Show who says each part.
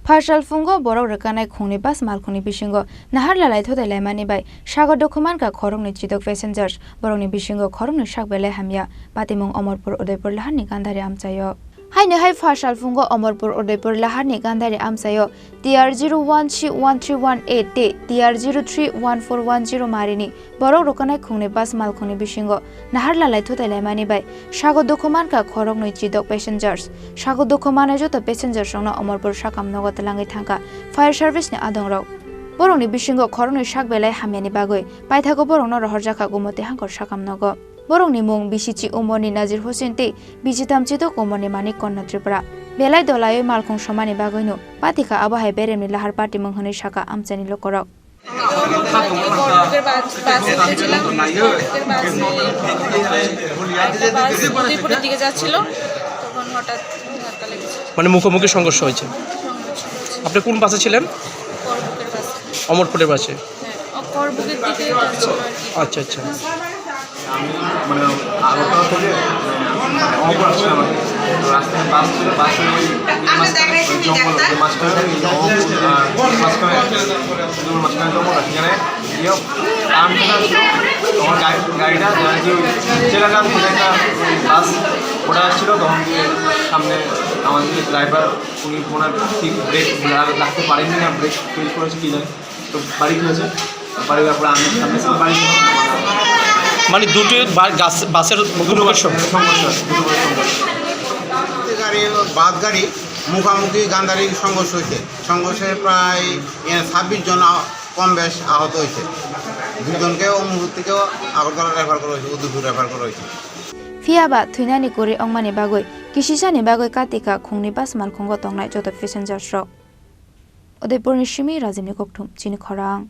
Speaker 1: Partial fungo Borok Rwkanai Khongnwi bus Malkhungni Bisingo Naharlalai Thutailaimani by Sago Dukho Mankha Khorang chidok passengers Borokni Bisingo Khorang sakbele hamya Patimung Omorpur Udaipur Laharni Gandhari amchayo Haine hai Partial fungo Omorpur Udaipur Laharni Gandhari amchayo TR01313118 te TR031410 marini Borok Rwkanai Khongnwi bus Malkhungni Bisingo Naharlalai Thutailaimani by Sago Dukho Mankha Khorang chidok passengers Sago Dukho mane joto passengers rongna Omorpur sakam nogo talangi thangka fire service ni adongrok Borokni Bisingo Khorang sakbelai hamyani bagoi paithago borokno rohorjaka gumote hangkor sakam nogo Borokni mung bisichi umoni Nazir Hussein te bijitam chidok umoni manik konna Tripura belai dolai Malkhung somani bagoinu patika abahai beremni lahar party munghani saka amchani lokorok
Speaker 2: মানে মুখোমুখি সংঘর্ষ হয়েছে আপনি কোন বাসে ছিলেন অমরপুরের বাসে আচ্ছা আচ্ছা
Speaker 3: আমি মানে আগরতলা থেকে অমরপুর আসছিলাম রাস্তায় বাস ছিল বাসে ওই মাঝখানে জঙ্গল সেখানে গিয়ে টার্নটা ছিল তখন গাড়িটা চেলাকান থেকে একটা বাস ওটা আসছিল তখন দিয়ে সামনে আমাদের ড্রাইভার উনি ওনার ঠিক ব্রেক রাখতে পারেননি না ব্রেক ফেল করেছে কি জানি তো বাড়ি খেয়েছে বাড়ি যাওয়ার পরে আমি সামনে ছিল বাড়ি
Speaker 2: মানে দুটো বাসের
Speaker 4: গাড়ি বাস গাড়ি মুখামুখি গান্ধারী সংঘর্ষ হয়েছে সংঘর্ষে প্রায় 26 জন কম বেশ আহত হয়েছে দুজনকে ও মুহূর্তেও আগরতলা রেফার করা হয়েছে দুটো রেফার করা হয়েছে
Speaker 1: Fiaba Thunani Kori Ongmani Bagoi Kishisani Bagoi Katika Khongnwi bus Malkhungo Tongnai joto passengers rok Udaipur Nishimi Razimni Kopthum Chini Khorang